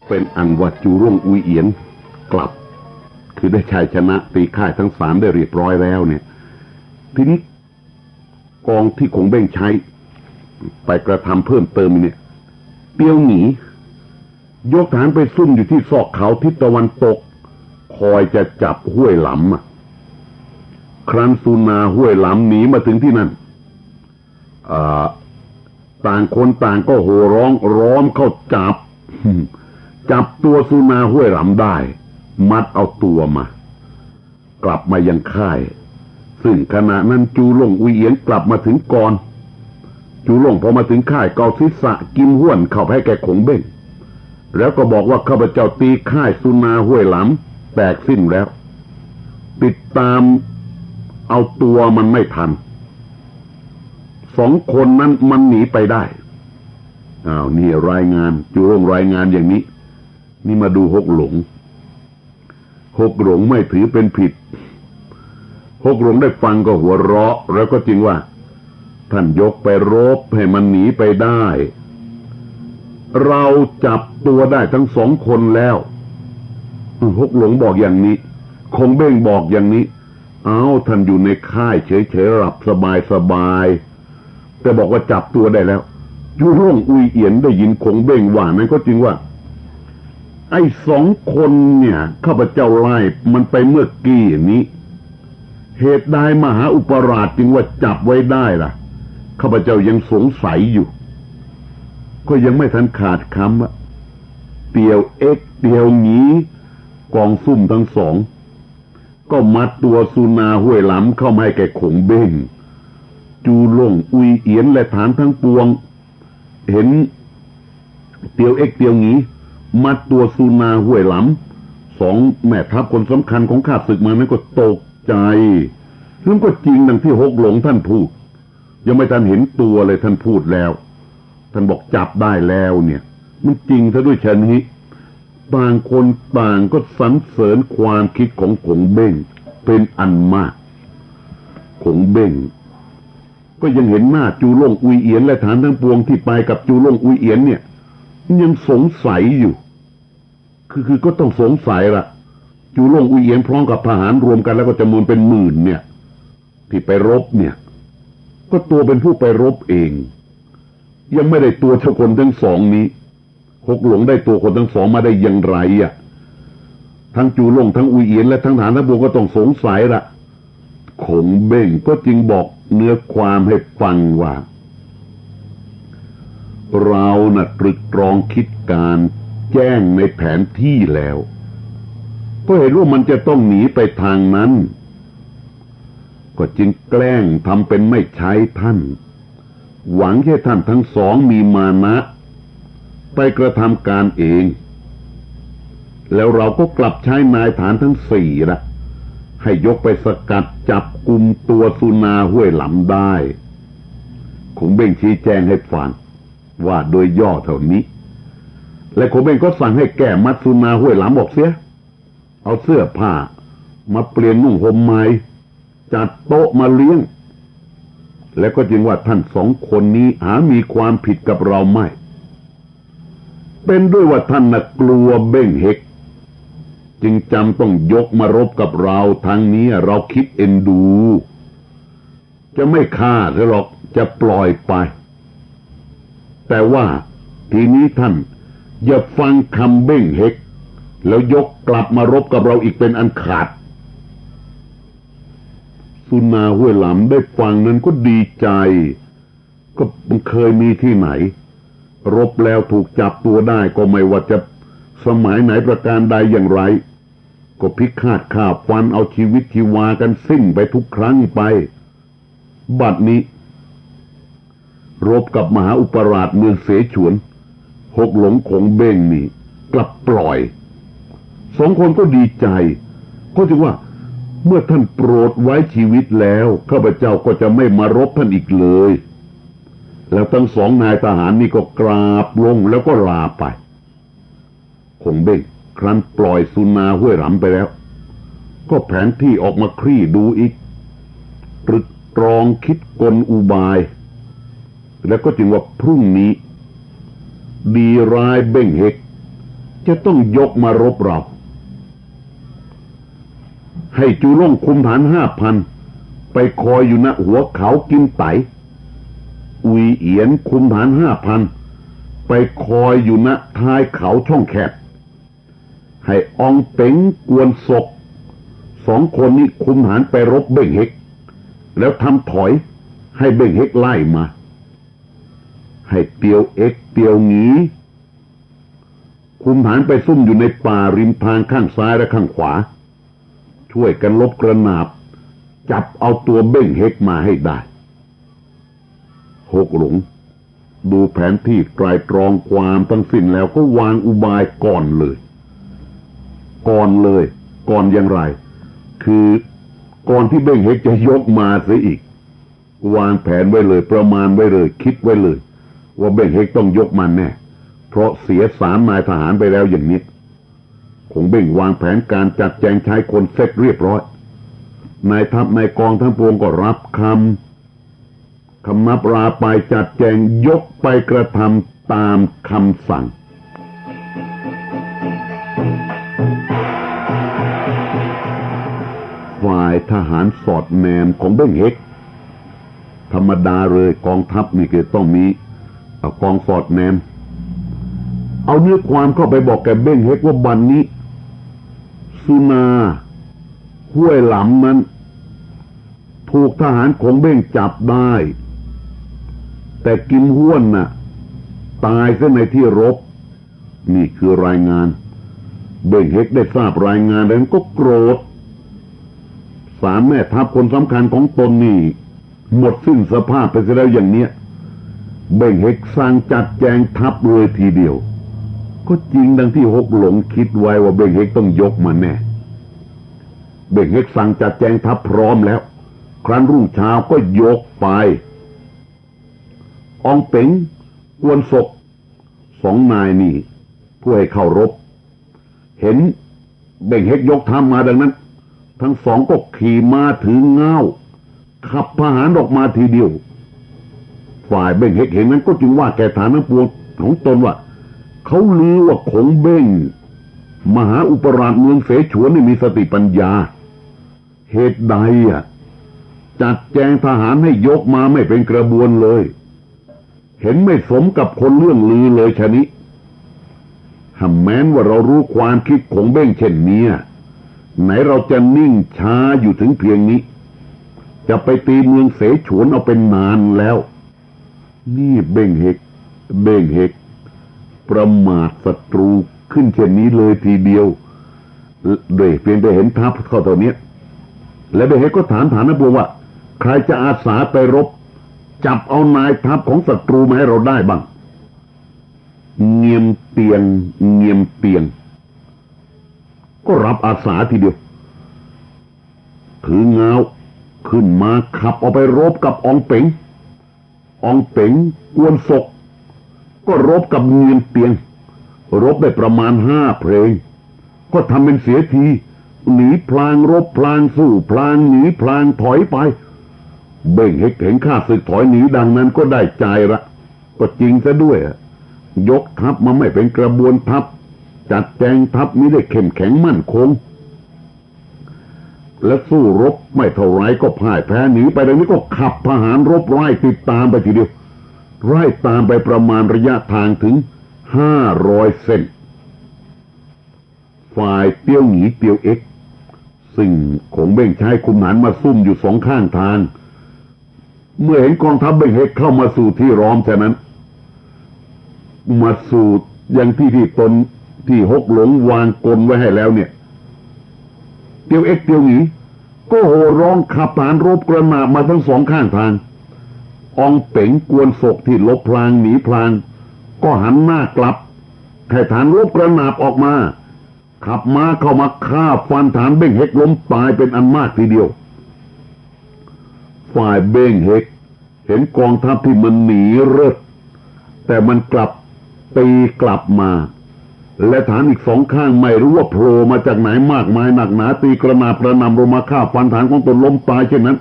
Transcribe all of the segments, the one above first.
เป็นอันว่าจูร่งอุยเอียนกลับคือได้ชัยชนะตีค่ายทั้งสามได้เรียบร้อยแล้วเนี่ยทีนี้กองที่คงเบ้งใช้ไปกระทำเพิ่มเติมเนี่ยเปียวหนียกฐานไปซุ่มอยู่ที่ซอกเขาทิศตะวันตกคอยจะจับห้วยหลำครั้นสุนาห้วยหลำหนีมาถึงที่นั่นต่างคนต่างก็โห่ร้องร้อมเข้าจับตัวสุนาห้วยหลำได้มัดเอาตัวมากลับมายังค่ายซึ่งขณะนั้นจูหลงอุยเอียนกลับมาถึงก่อนจูหลงพอมาถึงค่ายเกาศีรษะกินห้วนเข้าให้แกขงเบ้งแล้วก็บอกว่าข้าพเจ้าตีค่ายสุนาห้วยหลำแตกสิ้นแล้วติดตามเอาตัวมันไม่ทันสองคนนั้นมันหนีไปได้นี่รายงานจูหลงรายงานอย่างนี้นี่มาดูหกหลงไม่ถือเป็นผิดหกหลงได้ฟังก็หัวเราะแล้วก็จริงว่าท่านยกไปรบให้มันหนีไปได้เราจับตัวได้ทั้งสองคนแล้วหกหลงบอกอย่างนี้คงเบ้งบอกอย่างนี้ท่านอยู่ในค่ายเฉยๆหลับสบายแต่บอกว่าจับตัวได้แล้วจูร่งอุยเอียนได้ยินคงเบ้งว่านั้นก็จริงว่าไอ้สองคนเนี่ยข้าพเจ้าไล่มันไปเมื่อกี้นี้เหตุใดมหาอุปราชจึงว่าจับไว้ได้ล่ะข้าพเจ้ายังสงสัยอยู่ก็ยังไม่ทันขาดคำว่าเตียวเอ็กเตียวหนีกองซุ่มทั้งสองก็มัดตัวสุนาห้วยหลำเข้ามาให้แก่ขงเบ้งจูหลงอุยเอียนและฐานทั้งปวงเห็นเตียวเอ็กเตียวหนีมัดตัวสุนาห้วยหลำสองแม่ทัพคนสำคัญของข้าศึกมานั้นก็ตกใจซึ่งก็จริงดังที่หกหลงท่านพูดยังไม่ทันเห็นตัวเลยท่านพูดแล้วท่านบอกจับได้แล้วเนี่ยมันจริงซะด้วยชนิดต่างคนต่างก็สรรเสริญความคิดของขงเบ้งเป็นอันมากขงเบ้งก็ยังเห็นหน้าจูหลงอุยเอียนและฐานทั้งปวงที่ไปกับจูหลงอุยเอียนเนี่ยยังสงสัยอยู่คือก็ต้องสงสัยละจูหลงอุยเอียนพร้อมกับทหารรวมกันแล้วก็จำนวนเป็นหมื่นเนี่ยที่ไปรบเนี่ยก็ตัวเป็นผู้ไปรบเองยังไม่ได้ตัวเจ้าคนทั้งสองนี้หกหลงได้ตัวคนทั้งสองมาได้อย่างไรทั้งจูหลงทั้งอุยเอียนและทั้งทหารทั้งปวงก็ต้องสงสัยละขงเบ้งก็จึงบอกเนื้อความให้ฟังว่าเราตรึกตรองคิดการแจ้งในแผนที่แล้วก็เห็นว่ามันจะต้องหนีไปทางนั้นก็จึงแกล้งทำเป็นไม่ใช้ท่านหวังให้ท่านทั้งสองมีมานะไปกระทำการเองแล้วเราก็กลับใช้นายฐานทั้งสี่ละให้ยกไปสกัดจับกุมตัวสุนาห้วยหลำได้คงเบ่งชี้แจงให้ฟังว่าโดยย่อเท่านี้และคงเบ่งก็สั่งให้แก้มัดสุนาห้วยหลำออกเสียเอาเสื้อผ้ามาเปลี่ยนนุ่งห่มใหม่จัดโต๊ะมาเลี้ยงและก็จึงว่าท่านสองคนนี้หามีความผิดกับเราไม่เป็นด้วยว่าท่านกลัวเบ้งเฮกจึงจำต้องยกมารบกับเราทางนี้เราคิดเอ็นดูจะไม่ฆ่าเธอหรอกจะปล่อยไปแต่ว่าทีนี้ท่านอย่าฟังคำเบ้งเฮกแล้วยกกลับมารบกับเราอีกเป็นอันขาดสุนาห้วยหลำได้ฟังนั้นก็ดีใจก็มันเคยมีที่ไหนรบแล้วถูกจับตัวได้ก็ไม่ว่าจะสมัยไหนประการใดอย่างไรก็พิฆาตฆ่าฟันเอาชีวิตชีวากันสิ้นไปทุกครั้งไปบัดนี้รบกับมหาอุปราชเมืองเสฉวนหกหลงขงเบ้งนี่กลับปล่อยสองคนก็ดีใจก็จึงว่าเมื่อท่านโปรดไว้ชีวิตแล้วข้าพเจ้าก็จะไม่มารบท่านอีกเลยแล้วทั้งสองนายทหารนี่ก็กราบลงแล้วก็ลาไปคงเบ้งครั้นปล่อยสุนาห้วยหลำไปแล้วก็แผนที่ออกมาคลี่ดูอีกตรึกตรองคิดกลอุบายแล้วก็จึงว่าพรุ่งนี้ดีร้ายเบ้งเฮก จะต้องยกมารบเราให้จูล่งคุมฐาน5,000ไปคอยอยู่ณหัวเขากินไตอุยเอียนคุมฐาน5,000ไปคอยอยู่ณท้ายเขาช่องแคบให้อองเป๋งกวนศก2 คนนี้คุมฐานไปรบเบ่งเฮกแล้วทำถอยให้เบ่งเฮกไล่มาให้เตียวเอ็กเตียวหงีคุมฐานไปซุ่มอยู่ในป่าริมทางข้างซ้ายและข้างขวาช่วยกันลบกระนาบจับเอาตัวเบ่งเฮกมาให้ได้หกหลงดูแผนที่ไตรตรองความทั้งสิ้นแล้วก็วางอุบายก่อนอย่างไรคือก่อนที่เบ่งเฮกจะยกมาเสียอีกวางแผนไว้เลยประมาณไว้เลยคิดไว้เลยว่าเบ่งเฮกต้องยกมันแน่เพราะเสีย3 นายทหารไปแล้วอย่างนี้คงเบ่งวางแผนการจัดแจงใช้คนเสร็จเรียบร้อยนายทัพนายกองทั้งปวงก็รับคำนับราไปจัดแจงยกไปกระทำตามคำสั่งฝ่ายทหารสอดแนมของเบ้งเฮกธรรมดาเลยกองทัพนี่คือต้องมีกองสอดแนมเอาเนื้อความเข้าไปบอกแกเบ้งเฮกว่าบันนี้สุนาห้วยหลำนั้นถูกทหารของเบ้งจับได้แต่กิมห้วนน่ะตายซะในที่รบนี่คือรายงานเบ้งเฮกได้ทราบรายงานแล้วก็โกรธ3 แม่ทัพคนสำคัญของตนนี่หมดสิ้นสภาพไปซะแล้วอย่างเนี้ยเบ้งเฮกสั่งจัดแจงทัพเลยทีเดียวก็จริงดังที่หกหลงคิดไว้ว่าเบ้งเฮกต้องยกมาแน่เบ้งเฮกสั่งจัดแจงทัพพร้อมแล้วครั้นรุ่งเช้าก็ยกไปอองเป๋งกวนศก2 นายนี่ผู้ให้เข้ารบเห็นเบ่งเฮกยกทัพมาดังนั้นทั้ง2ก็ขี่ม้าถือเงาขับทหารออกมาทีเดียวฝ่ายเบ่งเฮกเห็นนั้นก็จึงว่าแก่ฐานทั้งปวงของตนว่าเขาลือว่าขงเบ้งมหาอุปราชเมืองเสฉวนนี่มีสติปัญญาเหตุใดจัดแจงทหารให้ยกมาไม่เป็นกระบวนเลยเห็นไม่สมกับคนเรื่องลือเลยชะนี้แม้นว่าเรารู้ความคิดของเบ้งเช่นนี้ไหนเราจะนิ่งช้าอยู่ถึงเพียงนี้จะไปตีเมืองเสฉวนเอาเป็นนานแล้วนี่เบ้งเฮกประมาทศัตรูขึ้นเช่นนี้เลยทีเดียวโดยเพียงแต่เห็นทัพเข้าตัวนี้และเบ้งเฮกก็ถามฐานนะบัวว่าใครจะอาสาไปรบจับเอานายทัพของศัตรูมาให้เราได้บ้างเงียมเตียงก็รับอาสาทีเดียวถือเงาขึ้นมาขับออกไปรบกับอองเป๋งกวนศกก็รบกับเงียมเตียงรบได้ประมาณ5 เพลงก็ทำเป็นเสียทีหนีพลางรบพลางสู้พลางหนีพลางถอยไปเบ่งเฮกเห็นข้าศึกถอยหนีดังนั้นก็ได้ใจละก็จริงซะด้วยยกทัพมาไม่เป็นกระบวนทัพจัดแจงทัพไม่ได้เข้มแข็งมั่นคงและสู้รบไม่เท่าไรก็พ่ายแพ้หนีไปดังนี้ก็ขับทหารรบไล่ติดตามไปทีเดียวไล่ตามไปประมาณระยะทางถึง500 เซนฝ่ายเตี้ยวหงีเตี้ยวเอ็กซึ่งคงเบ่งใช้คุมฐานมาซุ่มอยู่2 ข้างทางเมื่อเห็นกองทัพเบ่งเฮกเข้ามาสู่ที่ล้อมฉะนั้นมาสู่ยังที่ตนที่หกหลงวางกลไว้ให้แล้วเนี่ยเตียวเอ็กเตียวหนีก็โห่ร้องขับฐานรบกระหน่ำมาทั้ง2 ข้างทางอองเป๋งกวนศกที่ลบพลางหนีพลางก็หันหน้ากลับให้ฐานรบกระหน่ำออกมาขับม้าเข้ามาฆ่าฟันฐานเบ่งเฮกล้มตายเป็นอันมากทีเดียวฝ่ายเบ้งเฮกเห็นกองทัพที่มันหนีเลิศแต่มันกลับตีกลับมาและฐานอีก2 ข้างไม่รู้ว่าโผล่มาจากไหนมากมายหนักหนาตีกระหน่ำลงมาฆ่าฟันฐานของตนล้มตายเช่นนั้น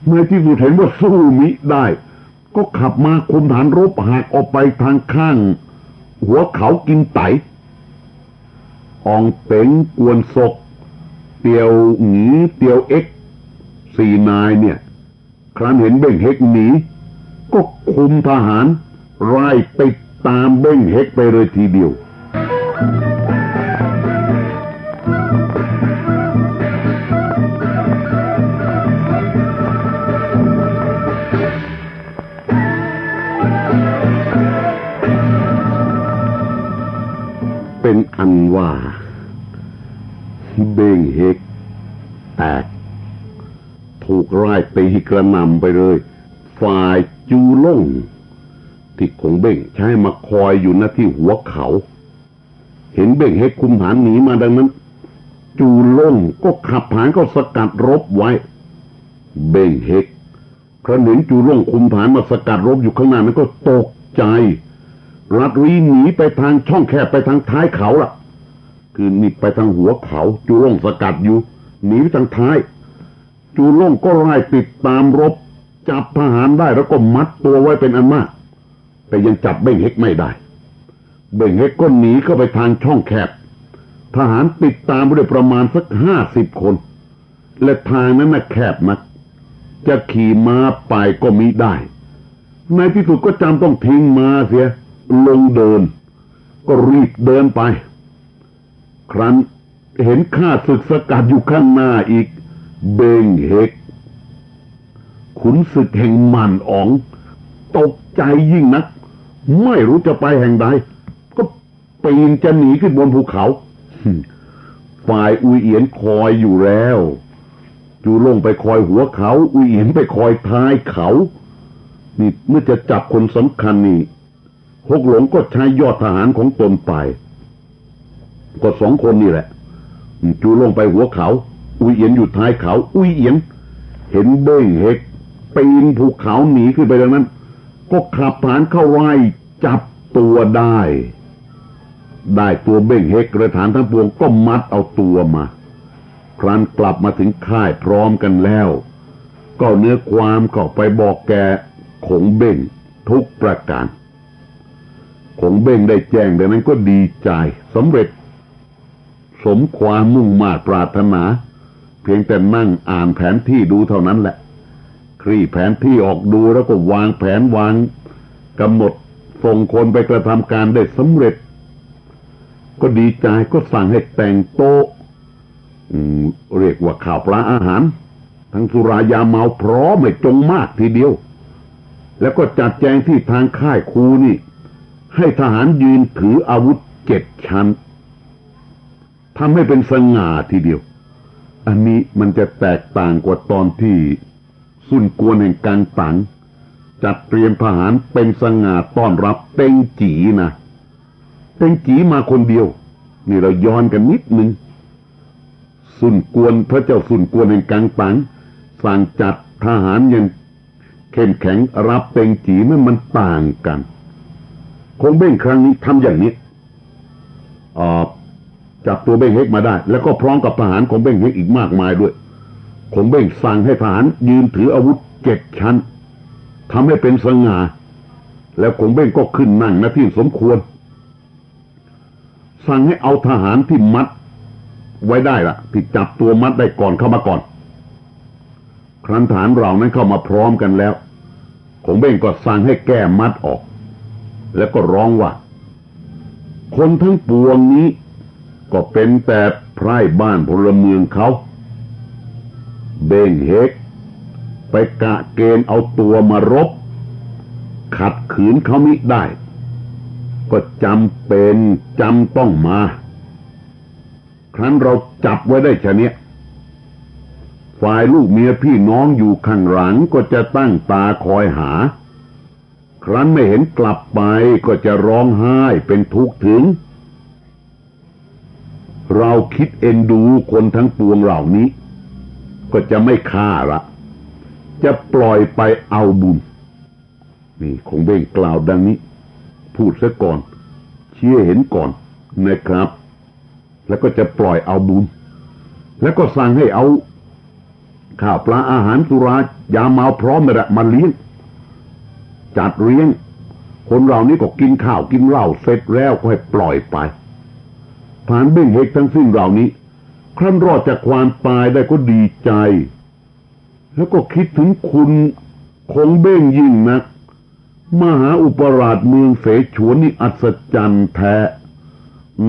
เมื่อที่สุดเห็นว่าสู้มิได้ก็ขับมาคุมฐานรบหักออกไปทางข้างหัวเขากินไต อองเต็งกวนศกเตียวหงีเตียวเอ็ก4 นายเนี่ยครั้นเห็นเบ้งเฮกหนีก็คุมทหารไล่ติดตามเบ้งเฮกไปเลยทีเดียวเป็นอันว่าเบ้งเฮกแตกถูกไล่ตีกระหน่ำไปเลยฝ่ายจูล่งที่คงเบ้งใช้มาคอยอยู่หน้าที่หัวเขาเห็นเบ้งเฮกคุมฐานหนีมาดังนั้นจูล่งก็ขับฐานก็สกัดรบไว้เบ้งเฮกครั้นเห็นจูล่งคุมฐานมาสกัดรบอยู่ข้างหน้านั้นก็ตกใจรัดรีหนีไปทางช่องแคบไปทางท้ายเขาล่ะคือหนีไปทางหัวเขาจูล่งสกัดอยู่หนีไปทางท้ายจูล่งก็ไล่ติดตามรบจับทหารได้แล้วก็มัดตัวไว้เป็นอันมากแต่ยังจับเบ้งเฮกไม่ได้เบ้งเฮกก็หนีเข้าไปทางช่องแคบทหารติดตามไปด้วยประมาณสัก50 คนและทางนั้นน่ะแคบนักจะขี่ม้าไปก็มิได้ในที่สุดก็จำต้องทิ้งม้าเสียลงเดินก็รีบเดินไปครั้นเห็นข้าศึกสกัดอยู่ข้างหน้าอีกเบ้งเฮกขุนศึกแห่งมันอ๋องตกใจยิ่งนักไม่รู้จะไปแห่งใดก็ปีนจะหนีขึ้นบนภูเขาฝ่ายอุยเอียนคอยอยู่แล้วจูล่งไปคอยหัวเขาอุยเอียนไปคอยท้ายเขานี่เมื่อจะจับคนสำคัญนี่ฮกหลงก็ใช้ยอดทหารของตนไปก็2 คนนี่แหละจูล่งไปหัวเขาอุยเอียนอยู่ท้ายเขาอุยเอียนเห็นเบ้งเฮกปีนภูเขาหนีขึ้นไปดังนั้นก็ขับฐานเข้าไล่จับตัวได้ตัวเบ้งเฮกกระฐานทั้งปวงก็มัดเอาตัวมาครั้นกลับมาถึงค่ายพร้อมกันแล้วก็เนื้อความเข้าไปบอกแกขงเบ้งทุกประการขงเบ้งได้แจ้งดังนั้นก็ดีใจสำเร็จสมความมุ่งมา่ปรารถนาเพียงแต่นั่งอ่านแผนที่ดูเท่านั้นแหละคลี่แผนที่ออกดูแล้วก็วางแผนวางกำหนดส่งคนไปกระทำการได้สำเร็จก็ดีใจก็สั่งให้แต่งโต๊ะเรียกว่าข้าวปลาอาหารทั้งสุรายาเมาพร้อมให้จงมากทีเดียวแล้วก็จัดแจงที่ทางค่ายครูนี่ให้ทหารยืนถืออาวุธ7 ชั้นทำให้เป็นสง่าทีเดียวอันนี้มันจะแตกต่างกว่าตอนที่ซุ่นกวนแห่งกังตังจัดเตรียมทหารเป็นสง่าต้อนรับเต็งจีนะเต็งจีมาคนเดียวนี่เราย้อนกันนิดนึงซุ่นกวนพระเจ้าซุ่นกวนแห่งกังตังสั่งจัดทหารยังเข้มแข็งรับเต็งจีนั่นมันต่างกันคงเบ้งครั้งนี้ทำอย่างนี้จับตัวเบ้งเฮกมาได้แล้วก็พร้อมกับทหารของเบ้งเฮกอีกมากมายด้วยคงเบ้งสั่งให้ทหารยืนถืออาวุธ7 ชั้นทำให้เป็นสง่าแล้วคงเบ้งก็ขึ้นนั่งหน้าที่สมควรสั่งให้เอาทหารที่มัดไว้ได้ล่ะที่จับตัวมัดได้ก่อนเข้ามาก่อนครั้นทหารเหล่านั้นเข้ามาพร้อมกันแล้วคงเบ้งก็สั่งให้แก้มัดออกแล้วก็ร้องว่าคนทั้งปวงนี้ก็เป็นแต่ไพร่บ้านพลเมืองเขาเบ้งเฮกไปกะเกณฑ์เอาตัวมารบขัดขืนเขามิได้ก็จำต้องมาครั้นเราจับไว้ได้ชะเนี้ยฝ่ายลูกเมียพี่น้องอยู่ข้างหลังก็จะตั้งตาคอยหาครั้นไม่เห็นกลับไปก็จะร้องไห้เป็นทุกข์ถึงเราคิดเอ็นดูคนทั้งปวงเหล่านี้ก็จะไม่ฆ่าละจะปล่อยไปเอาบุญนี่คงเบ่งกล่าวดังนี้พูดซะก่อนเชี้เห็นก่อนนะครับแล้วก็จะปล่อยเอาบุญแล้วก็สั่งให้เอาข้าวปลาอาหารสุรายาเมาพร้อมนั่นแหละมาเลี้ยงจัดเลี้ยงคนเหล่านี้ก็กินข้าวกินเหล้าเสร็จแล้วก็ให้ปล่อยไป ฐานเบ้งเฮกทั้งสิ้นเหล่านี้ครั้นรอดจากความตายได้ก็ดีใจแล้วก็คิดถึงคุณคงเบ้งยิ่งนักมหาอุปราชเมืองเสฉวนนี่อัศจรรย์แท้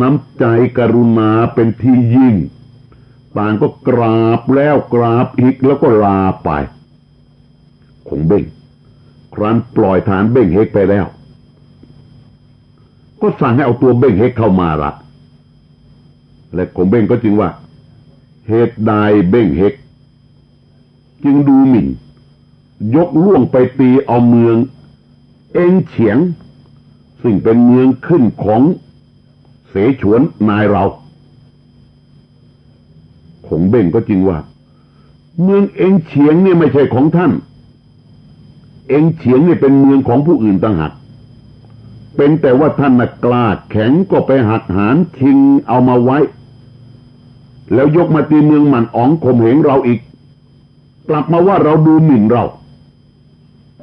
น้ำใจกรุณาเป็นที่ยิ่งต่างก็กราบแล้วกราบอีกแล้วก็ลาไปคงเบ้งครั้นปล่อยฐานเบ้งเฮกไปแล้วก็สั่งให้เอาตัวเบ้งเฮกเข้ามาละและคงเบ้งก็จึงว่าเหตุใดเบ้งเฮกจึงดูหมิ่นยกล่วงไปตีเอาเมืองเอ็งเฉียงซึ่งเป็นเมืองขึ้นของเสฉวนนายเราคงเบ้งก็จริงว่าเมืองเอ็งเฉียงเนี่ยไม่ใช่ของท่านเอ็งเฉียงเนี่ยเป็นเมืองของผู้อื่นต่างหากเป็นแต่ว่าท่านน่ะกล้าแข็งก็ไปหักหานชิงเอามาไว้แล้วยกมาตีเมืองหมันอ๋องข่มเหงเราอีกกลับมาว่าเราดูหมิ่นเรา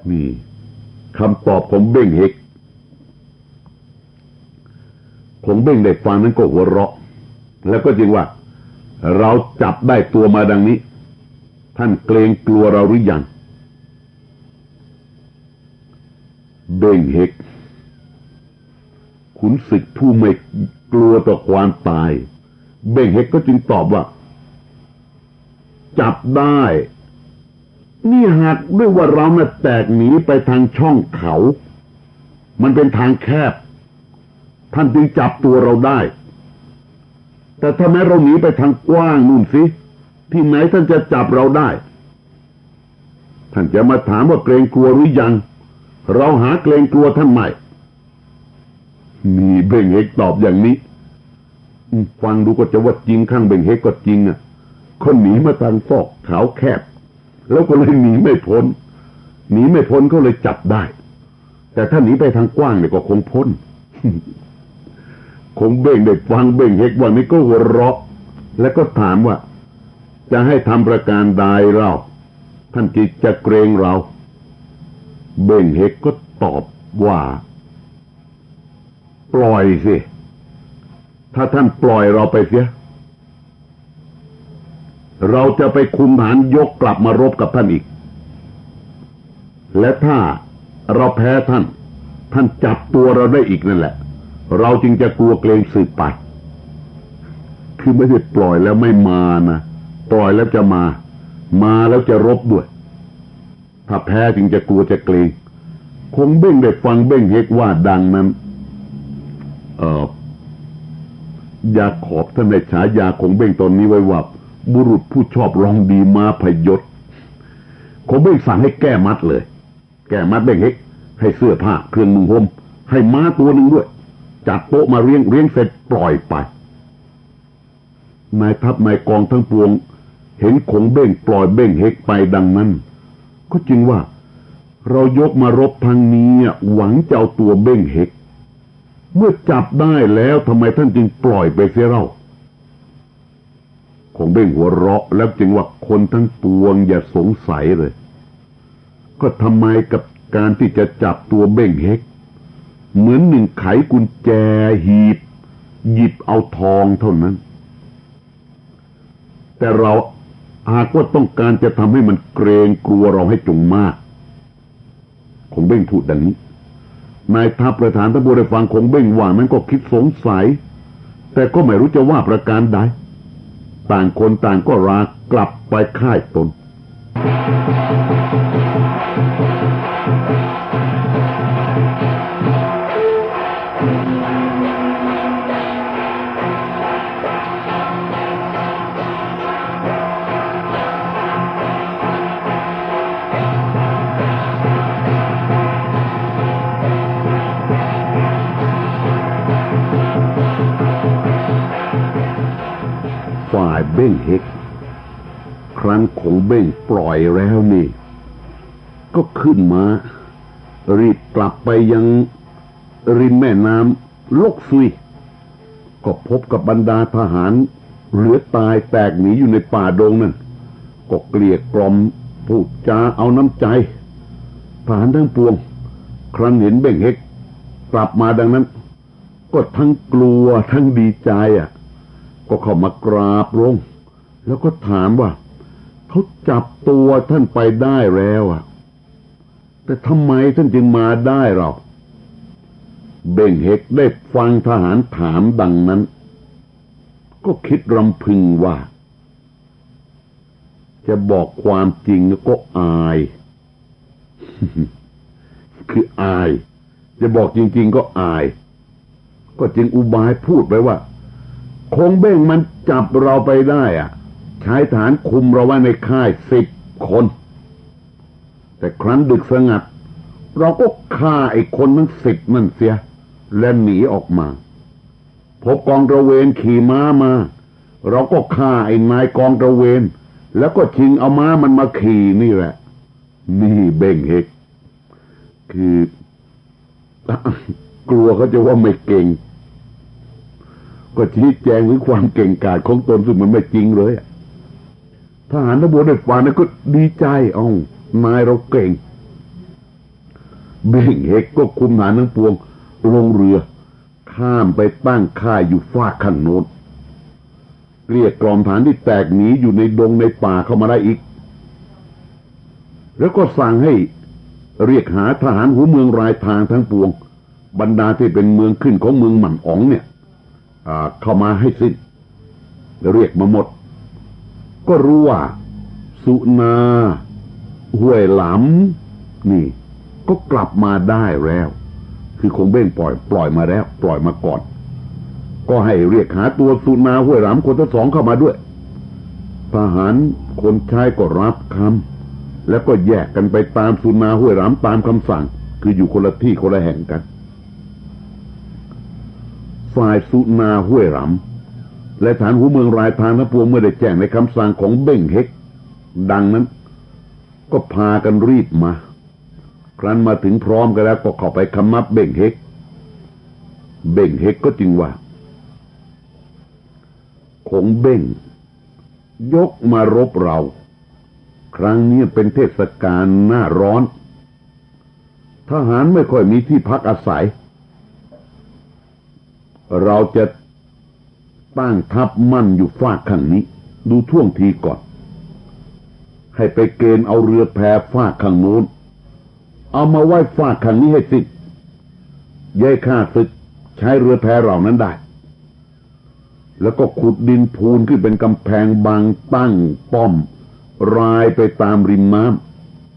นี่คำตอบของเบ้งเฮกของเบ้งได้ฟังนั้นก็หัวเราะแล้วก็จริงว่าเราจับได้ตัวมาดังนี้ท่านเกรงกลัวเราหรือยังเบ้งเฮกขุนศึกผู้ไม่กลัวต่อความตายเบ้งเฮกก็จึงตอบว่าจับได้นี่หากด้วยว่าเราน่ะแตกหนีไปทางช่องเขามันเป็นทางแคบท่านจึงจับตัวเราได้แต่ถ้าแม้เราหนีไปทางกว้างนู่นสิที่ไหนท่านจะจับเราได้ท่านจะมาถามว่าเกรงกลัวหรือยังเราหาเกรงกลัวท่านไม่มีเบ้งเฮกตอบอย่างนี้ฟังดูก็จะว่าจริงข้างเบ้งเฮกก็จริงอ่ะคนหนีมาทางซอกเขาแคบแล้วก็เลยหนีไม่พ้นก็เลยจับได้แต่ถ้าหนีไปทางกว้างเนี่ยก็คงพ้น คงเบ้งได้ฟังเบ้งเฮกว่านี้ก็หัวเราะแล้วก็ถามว่าจะให้ทำประการใดเราท่านจะเกรงเราเบ้งเฮกก็ตอบว่าปล่อยสิถ้าท่านปล่อยเราไปเสียเราจะไปคุมฐานยกกลับมารบกับท่านอีกและถ้าเราแพ้ท่านจับตัวเราได้อีกนั่นแหละเราจึงจะกลัวเกรงสืบไปคือไม่ได้ปล่อยแล้วไม่มานะปล่อยแล้วจะมาแล้วจะรบด้วยถ้าแพ้จึงจะกลัวจะเกรงคงเบ้งได้ฟังเบ้งเฮกว่าดังนั้นยาขอบท่านได้ฉายาคงเบ้งตอนนี้ไว้ว่าบุรุษผู้ชอบร้องดีมาพยศคงเบ้งสั่งให้แก้มัดเลยแก้มัดเบ้งเฮกให้เสื้อผ้าเครื่องนุ่งห่มให้ม้าตัวหนึ่งด้วยจัดโต๊ะมาเรียงเสร็จปล่อยไปนายทัพนายกองทั้งปวงเห็นคงเบ้งปล่อยเบ้งเฮกไปดังนั้นก็จริงว่าเรายกมารบทางนี้หวังจะเอาตัวเบ้งเฮกเมื่อจับได้แล้วทำไมท่านจึงปล่อยไปเสียเล่าคงเบ้งหัวเราะแล้วจึงว่าคนทั้งปวงอย่าสงสัยเลยก็ทำไมกับการที่จะจับตัวเบ้งเฮกเหมือนหนึ่งไขกุญแจหีบหยิบเอาทองเท่านั้นแต่เราหากว่าต้องการจะทำให้มันเกรงกลัวเราให้จงมากคงเบ้งพูดดังนี้นายทัพประธานทัพบริฟังคงเบ้งว่านั้นก็คิดสงสัยแต่ก็ไม่รู้จะว่าประการใดต่างคนต่างก็ลากลับไปค่ายตนฝ่ายเบ้งเฮกครั้นคงเบ้งปล่อยแล้วนี่ก็ขึ้นมารีบกลับไปยังริมแม่น้ำลกซุยก็พบกับบรรดาทหารเหลือตายแตกหนีอยู่ในป่าดงนั่นก็เกลี้ยกล่อมพูดจาเอาน้ำใจทหารทั้งปวงครั้นเห็นเบ้งเฮกกลับมาดังนั้นก็ทั้งกลัวทั้งดีใจ ก็เข้ามากราบลงแล้วก็ถามว่าเขาจับตัวท่านไปได้แล้วแต่ทำไมท่านจึงมาได้เราเบ่งเฮกได้ฟังทหารถามดังนั้นก็คิดรำพึงว่าจะบอกความจริงก็อาย คืออายจะบอกจริงๆก็อายก็จึงอุบายพูดไปว่าคงเบ้งมันจับเราไปได้ใช้ฐานคุมเราไว้ในค่าย10 คนแต่ครั้นดึกสงัดเราก็ฆ่าไอ้คนทั้ง10นั่นเสียและหนีออกมาพบกองตระเวนขี่ม้ามาเราก็ฆ่าไอ้นายกองตระเวนแล้วก็ชิงเอาม้ามันมาขี่นี่แหละนี่เบ่งเฮกคือกลัวเขาจะว่าไม่เก่งก็ชี้แจงถึงความเก่งกาจของตนซึ่งมันไม่จริงเลยทหารทบได้ฟังก็ดีใจนายเราเก่งเบ่งเฮกก็คุมทหารทั้งปวงลงเรือข้ามไปตั้งค่ายอยู่ฝากข้างโน้นเรียกกล่อมทหารที่แตกหนีอยู่ในดงในป่าเข้ามาได้อีกแล้วก็สั่งให้เรียกหาทหารหัวเมืองรายทางทั้งปวงบรรดาที่เป็นเมืองขึ้นของเมืองหมั่นอ๋องเนี่ยเข้ามาให้สิ้นเรียกมาหมดก็รู้ว่าสุนาห้วยหลำนี่ก็กลับมาได้แล้วคือคงเบ้งปล่อยมาแล้วปล่อยมาก่อนก็ให้เรียกหาตัวสุนาห้วยหลำคนทั้งสองเข้ามาด้วยทหารคนใช้ก็รับคำแล้วก็แยกกันไปตามสุนาห้วยหลำตามคำสั่งคืออยู่คนละที่คนละแห่งกันฝ่ายสุนาห้วยหลำและฐานหัวเมืองรายทางทั้งปวงเมื่อได้แจ้งในคำสั่งของเบ้งเฮกดังนั้นก็พากันรีบมาครั้นมาถึงพร้อมกันแล้วก็เข้าไปคำนับเบ่งเฮกก็จึงว่าคงเบ้งยกมารบเราครั้งนี้เป็นเทศกาลหน้าร้อนทหารไม่ค่อยมีที่พักอาศัยเราจะตั้งทัพมั่นอยู่ฝากข้างนี้ดูท่วงทีก่อนให้ไปเกณฑ์เอาเรือแพฝากข้างโน้นเอามาไว้ฝากข้างนี้ให้สิ้นย้ายข้าศึกใช้เรือแพเหล่านั้นได้แล้วก็ขุดดินพูนขึ้นเป็นกำแพงบางตั้งป้อมรายไปตามริมน้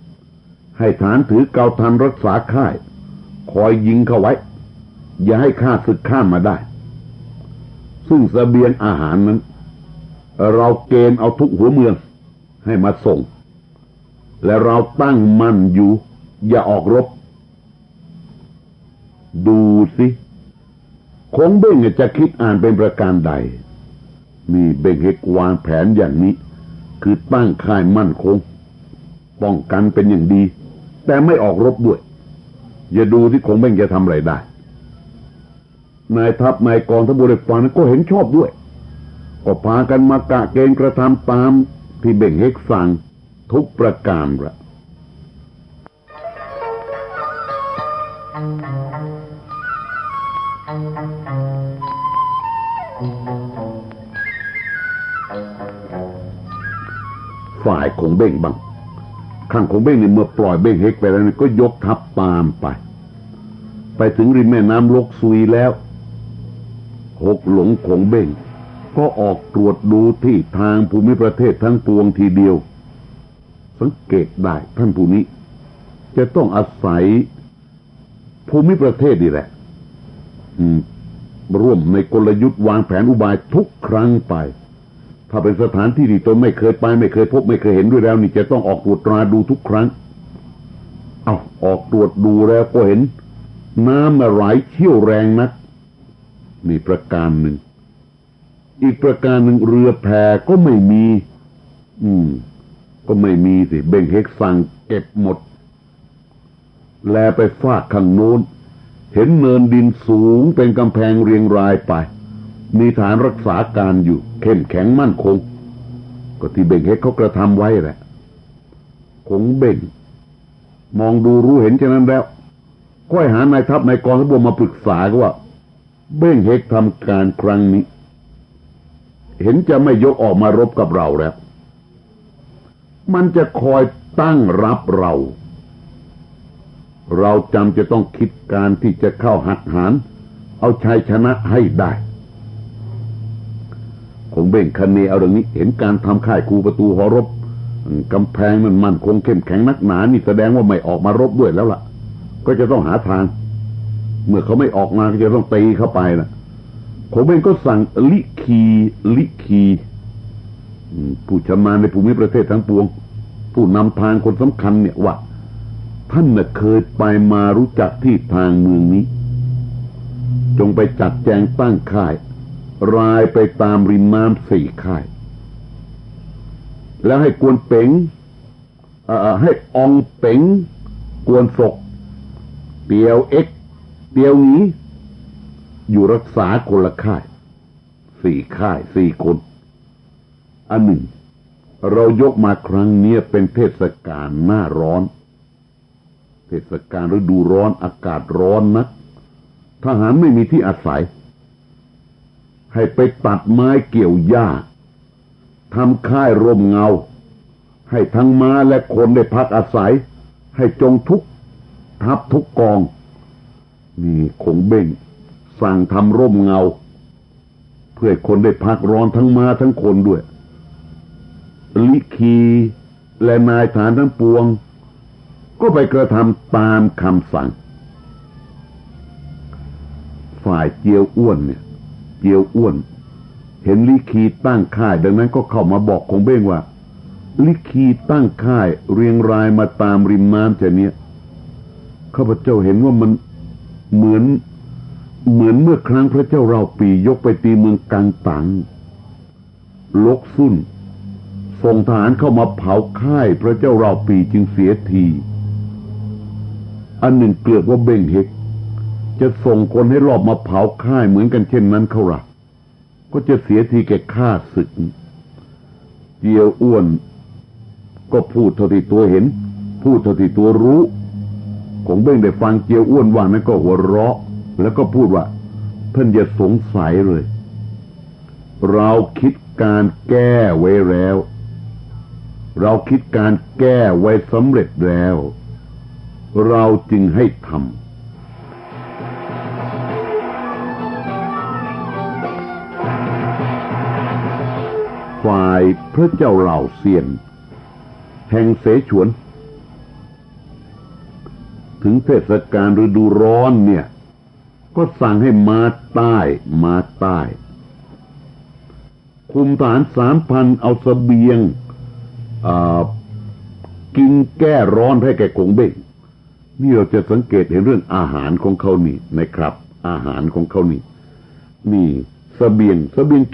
ำให้ฐานถือเกาทันรักษาค่ายคอยยิงเข้าไว้อย่าให้ข้าศึกข้ามมาได้ซึ่งเสบียงอาหารนั้นเราเกณฑ์เอาทุกหัวเมืองให้มาส่งและเราตั้งมั่นอยู่อย่าออกรบดูสิคงเบ้งจะคิดอ่านเป็นประการใดมีเบ้งเฮกวางแผนอย่างนี้คือตั้งค่ายมั่นคงป้องกันเป็นอย่างดีแต่ไม่ออกรบด้วยอย่าดูที่คงเบ้งจะทำอะไรได้นายทัพนายกองทัพบริฟังนั้นก็เห็นชอบด้วยก็พากันมากะเกณฑ์กระทำตามที่เบ้งเฮกสั่งทุกประการละฝ่ายของเบ้งบ้างข้างของเบ้งเนี่ยเมื่อปล่อยเบ้งเฮกไปแล้วก็ยกทัพตามไปถึงริมแม่น้ำลกซุยแล้วหกหลงของเบ้งก็ออกตรวจดูที่ทางภูมิประเทศทั้งปวงทีเดียวสังเกตได้ท่านผู้นี้จะต้องอาศัยภูมิประเทศนี่แหละร่วมในกลยุทธ์วางแผนอุบายทุกครั้งไปถ้าเป็นสถานที่ที่ตนไม่เคยไปไม่เคยพบไม่เคยเห็นด้วยแล้วนี่จะต้องออกตรวจตราดูทุกครั้งออกตรวจดูแล้วก็เห็นน้ำไหลเชี่ยวแรงนักนี่ประการหนึ่งอีกประการหนึ่งเรือแพก็ไม่มีก็ไม่มีสิเบ่งเฮกสั่งเก็บหมดแลไปฟากข้างโน้นเห็นเนินดินสูงเป็นกำแพงเรียงรายไปมีฐานรักษาการอยู่เข้มแข็งมั่นคงก็ที่เบ่งเฮกเขากระทำไว้แหละคงเบ่งมองดูรู้เห็นฉะนั้นแล้วก็ให้หานายทัพนายกองทัพบกมาปรึกษาก็ว่าเบ่งเฮกทำการครั้งนี้ เห็นจะไม่ยกออกมารบกับเราแล้วมันจะคอยตั้งรับเราจำจะต้องคิดการที่จะเข้าหักหารเอาชัยชนะให้ได้คงเบ่งคะเนเอาเรื่องนี้เห็นการทำค่ายคูประตูหอรบกำแพงมันมั่นคงเข้มแข็งนักหนานี่แสดงว่าไม่ออกมารบด้วยแล้วล่ะก็จะต้องหาทางเมื่อเขาไม่ออกมาก็จะต้องตีเข้าไปนะคงเบ่งก็สั่งลิคีผู้ชำนาญในภูมิประเทศทั้งปวงผู้นำทางคนสำคัญเนี่ยว่าท่านน่ะเคยไปมารู้จักที่ทางเมืองนี้จงไปจัดแจงตั้งค่ายรายไปตามริมน้ำ4 ค่ายแล้วให้กวนเป๋งให้อองเป๋งกวนศกเตียวเอ็กเตียวนี้อยู่รักษาคนละค่าย4 ค่าย 4 คนอันหนึ่งเรายกมาครั้งนี้เป็นเทศกาลหน้าร้อนเทศกาลฤดูร้อนอากาศร้อนนักทหารไม่มีที่อาศัยให้ไปตัดไม้เกี่ยวหญ้าทำค่ายร่มเงาให้ทั้งม้าและคนได้พักอาศัยให้จงทุกทัพทุกกองนี่คงเบ่งสั่งทำร่มเงาเพื่อคนได้พักร้อนทั้งม้าทั้งคนด้วยลิคีและนายฐานทั้งปวงก็ไปกระทำตามคำสั่งฝ่ายเจียวอ้วนเนี่ยเจียวอ้วนเห็นลิคีตั้งค่ายดังนั้นก็เข้ามาบอกคงเบ้งว่าลิคีตั้งค่ายเรียงรายมาตามริมน้ำเนี้ยข้าพเจ้าเห็นว่ามันเหมือนเมื่อครั้งพระเจ้าเราปียกไปตีเมืองกังตังลกซุ่นส่งทหารเข้ามาเผาค่ายพระเจ้าเราปีจึงเสียทีอันหนึ่งเกือบว่าเบ่งเฮกจะส่งคนให้รอบมาเผาค่ายเหมือนกันเช่นนั้นเขาละก็จะเสียทีแก่ข้าศึกเจียวอ้วนก็พูดเท่าที่ตัวเห็นพูดเท่าที่ตัวรู้คงเบ่งได้ฟังเจียวอ้วนว่านั้นก็หัวเราะแล้วก็พูดว่าท่านอย่าสงสัยเลยเราคิดการแก้ไว้แล้วเราคิดการแก้ไว้สำเร็จแล้วเราจึงให้ทำฝ่ายพระเจ้าเหล่าเซียนแห่งเสฉวนถึงเทศกาลฤดูร้อนเนี่ยก็สั่งให้มาใต้คุมทหาร 3,000 เอาเสบียงกินแก้ร้อนให้แก่กงเบ้งนี่เราจะสังเกตเห็นเรื่องอาหารของเขานี่นะครับอาหารของเขานี่เสบียง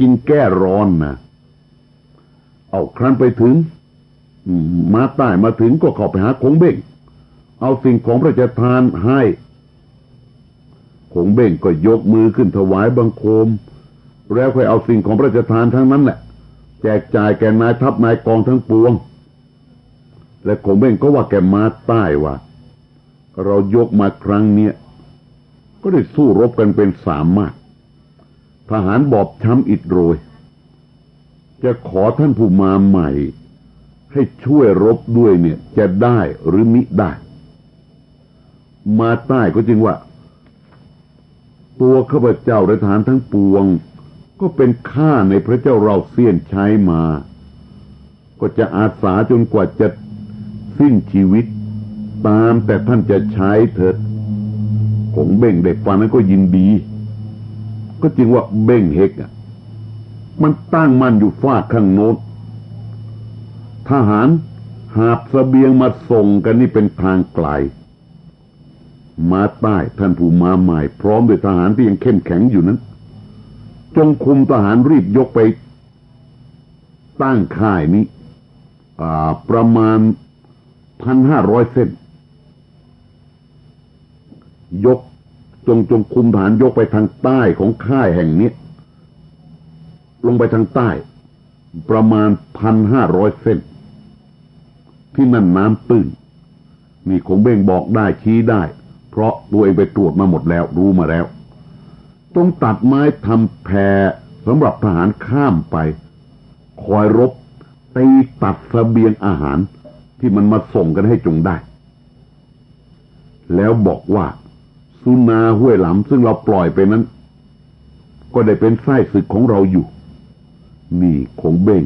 กินแก้ร้อนนะเอาครั้นไปถึงมาใต้มาถึงก็เข้าไปหาคงเบ้งเอาสิ่งของพระราชทานให้คงเบ้งก็ยกมือขึ้นถวายบังคมแล้วค่อยเอาสิ่งของพระราชทานทั้งนั้นแหละแจกจ่ายแก่นายทัพนายกองทั้งปวงและคงเบ้งก็ว่าแกมาใต้ว่าเรายกมาครั้งเนี้ยก็ได้สู้รบกันเป็นสามารถทหารบอบช้ำอิดโรยจะขอท่านผู้มาใหม่ให้ช่วยรบด้วยเนี่ยจะได้หรือมิได้มาใต้ก็จริงว่าตัวข้าพเจ้าและทหารทั้งปวงก็เป็นข้าในพระเจ้าเราเสี้ยนใช้มาก็จะอาสาจนกว่าจะสิ้นชีวิตตามแต่ท่านจะใช้เถิดคงเบ่งได้ฟังนั้นก็ยินดีก็จริงว่าเบ่งเฮกมันตั้งมันอยู่ฟากข้างโน้นทหารหาบเสบียงมาส่งกันนี่เป็นทางไกลมาใต้ท่านผู้มาใหม่พร้อมด้วยทหารที่ยังเข้มแข็งอยู่นั้นจงคุมทหารรีบยกไปตั้งค่ายนี้ประมาณ 1,500 เส้นยกจงคุมทหารยกไปทางใต้ของค่ายแห่งนี้ลงไปทางใต้ประมาณ 1,500 เส้นที่นั่นน้ำตื้นนี่คงเบ่งบอกได้ชี้ได้เพราะตัวเองไปตรวจมาหมดแล้วรู้มาแล้วต้องตัดไม้ทำแพ สำหรับทหารข้ามไปคอยรบตีตัดเสบียงอาหารที่มันมาส่งกันให้จงได้แล้วบอกว่าสุนาห้วยหลำซึ่งเราปล่อยไปนั้นก็ได้เป็นไส้ศึกของเราอยู่นี่คงเบ่ง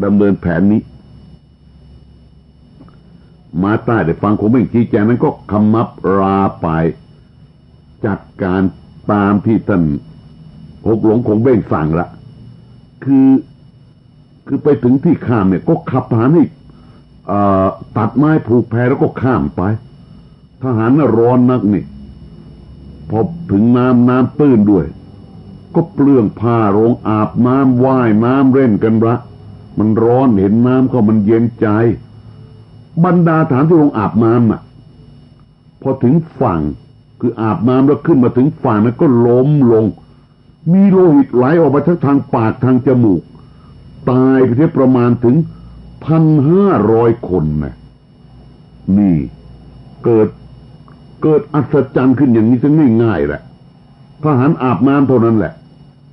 ดำเนินแผนนี้มาใต้ได้ฟังคงเบ่งชี้แจงนั้นก็คำนับราไปจัดการตามที่ท่านหกหลงคงเบ่งสั่งละคือไปถึงที่ข้ามเนี่ยก็ขับทหารให้ตัดไม้ผูกแพแล้วก็ข้ามไปทหารน่ะร้อนนักนี่พอถึงน้ำตื้นด้วยก็เปลื้องผ้าลงอาบน้ำว่ายน้ำเล่นกันละมันร้อนเห็นน้ำก็มันเย็นใจบรรดาทหารที่ลงอาบน้ำน่ะพอถึงฝั่งคืออาบน้ำแล้วขึ้นมาถึงฝั่งนั้นก็ล้มลงมีโลหิตไหลออกมาทั้งทางปากทางจมูกตายไปที่ประมาณถึง 1,500 คนนะนี่เกิดอัศจรรย์ขึ้นอย่างนี้ซะง่ายๆแหละทหารอาบน้ำเท่านั้นแหละ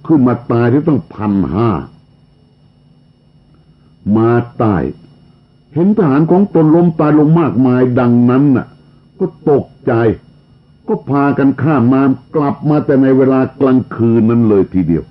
ขึ้นมาตายที่ต้อง 1,500 มาตายเห็นทหารของตนล้มตายลงมากมายดังนั้นน่ะก็ตกใจก็พากันข้ามน้ำกลับมาแต่ในเวลากลางคืนนั้นเลยทีเดียว